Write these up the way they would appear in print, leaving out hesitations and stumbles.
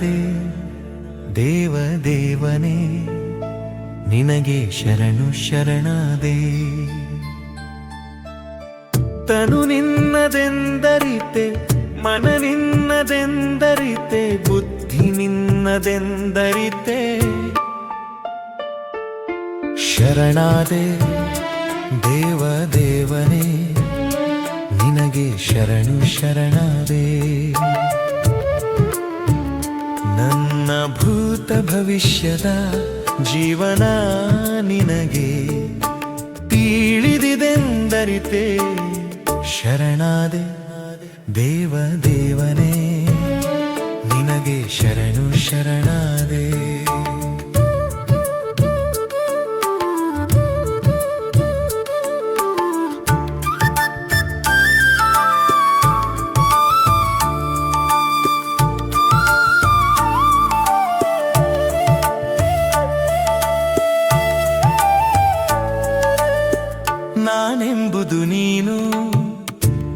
ಶರಣಾದೆ ದೇವ ದೇವನೇ ನಿನಗೆ ಶರಣು ಶರಣಾದೆ. ತನು ನಿನ್ನದೆಂದರಿತೆ, ಮನ ನಿನ್ನದೆಂದರಿತೆ, ಬುದ್ಧಿ ನಿನ್ನದೆಂದರಿತೆ. ಶರಣಾದೆ ದೇವ ದೇವನೇ ನಿನಗೆ ಶರಣು ಶರಣಾದೆ. ನನ್ನ ಭೂತ ಭವಿಷ್ಯದ ಜೀವನ ನಿನಗೆ ತಿಳಿದಿದೆಂದರಿತೆ. ಶರಣಾದೆ ದೇವ ದೇವನೇ ನಿನಗೆ ಶರಣು ಶರಣಾದೆ. ನಾನೆಂಬುದು ನೀನು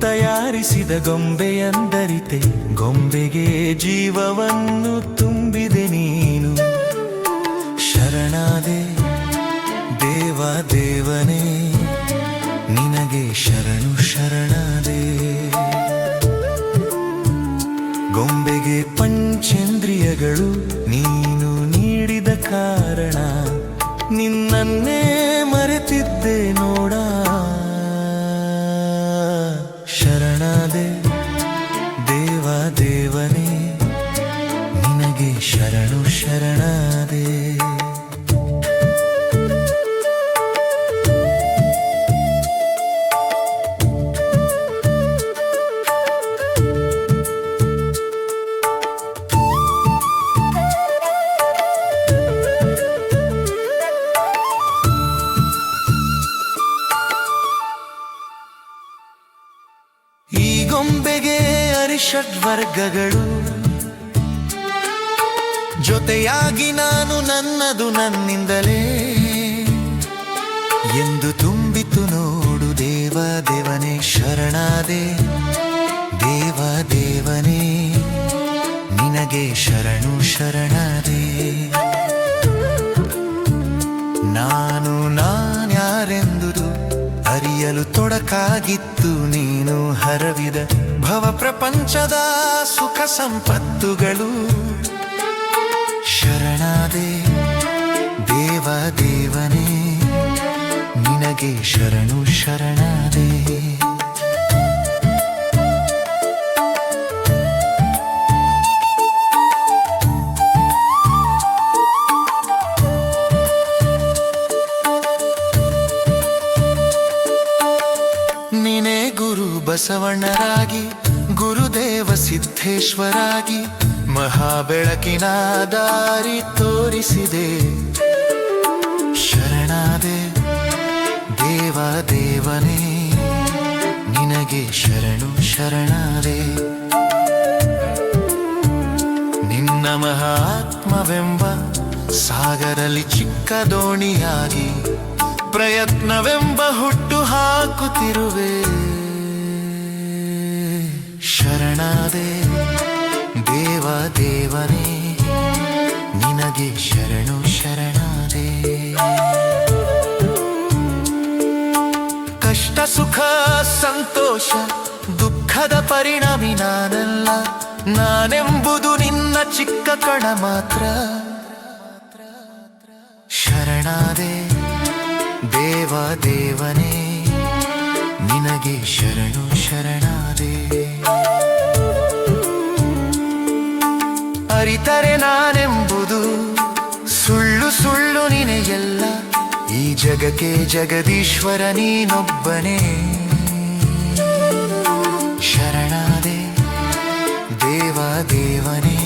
ತಯಾರಿಸಿದ ಗೊಂಬೆಯಂದರಿತೆ. ಗೊಂಬೆಗೆ ಜೀವವನ್ನು ತುಂಬಿದೆ ನೀನು. ಶರಣಾದೆ ದೇವ ದೇವನೇ ನಿನಗೆ ಶರಣು ಶರಣಾದೆ. ಗೊಂಬೆಗೆ ಪಂಚೇಂದ್ರಿಯಗಳು ನೀನು ನೀಡಿದ ಕಾರಣ ನಿನ್ನನ್ನೇ ಮರೆತಿದ್ದೆ ನೋಡ. ಶರಣಾದೆ ದೇವ ದೇವನೇ ನಿನಗೆ ಶರಣು ಶರಣಾದೆ. ಈ ಗೊಂಬೆಗೆ ಅರಿಷಡ್ವರ್ಗಗಳು, ಜೊತೆಯಾಗಿ ನಾನು ನನ್ನದು ನನ್ನಿಂದಲೇ ಎಂದು ತುಂಬಿತು ನೋಡು. ದೇವ ದೇವನೇ ಶರಣಾದೆ ದೇವ ದೇವನೇ ನಿನಗೆ ಶರಣು ಶರಣಾದೆ. ನಾನು ನಾನ್ಯಾರೆಂದುದು ಅರಿಯಲು ತೊಡಕಾಗಿತ್ತು ನೀನು ಹರವಿದ ಭವ ಪ್ರಪಂಚದ ಸುಖ ಸಂಪತ್ತುಗಳು. ಶರಣಾದೆ ದೇವ ದೇವನೇ ನಿನಗೆ ಶರಣು ಶರಣಾದೆ. ನೀನೇ ಗುರು ಬಸವಣ್ಣರಾಗಿ, ಗುರುದೇವ ಸಿದ್ಧೇಶ್ವರಾಗಿ ಮಹಾಬೆಳಕಿನ ದಾರಿ ತೋರಿಸಿದೆ. ಶರಣಾದೆ ದೇವ ದೇವನೇ ನಿನಗೆ ಶರಣು ಶರಣಾದೆ. ನಿನ್ನ ಮಹಾತ್ಮವೆಂಬ ಸಾಗರಲ್ಲಿ ಚಿಕ್ಕ ದೋಣಿಯಾಗಿ ಪ್ರಯತ್ನವೆಂಬ ಹುಟ್ಟು ಹಾಕುತ್ತಿರುವೆ. ಶರಣಾದೆ ದೇವ ದೇವನೇ ನಿನಗೆ ಶರಣು ಶರಣಾದೆ. ಕಷ್ಟ ಸುಖ ಸಂತೋಷ ದುಃಖದ ಪರಿಣಾಮಿ ನಾನಲ್ಲ, ನಾನೆಂಬುದು ನಿನ್ನ ಚಿಕ್ಕ ಕಣ ಮಾತ್ರ. ಶರಣಾದೆ ದೇವ ದೇವನೇ ನಿನಗೆ ಶರಣು ಶರಣಾದೆ. ಅರಿತರೆ ನಾನೆಂಬುದು ಸುಳ್ಳು ಸುಳ್ಳು ನಿನೆ ಎಲ್ಲ, ಈ ಜಗಕ್ಕೆ ಜಗದೀಶ್ವರ ನೀನೊಬ್ಬನೇ. ಶರಣಾದೆ ದೇವ ದೇವನೇ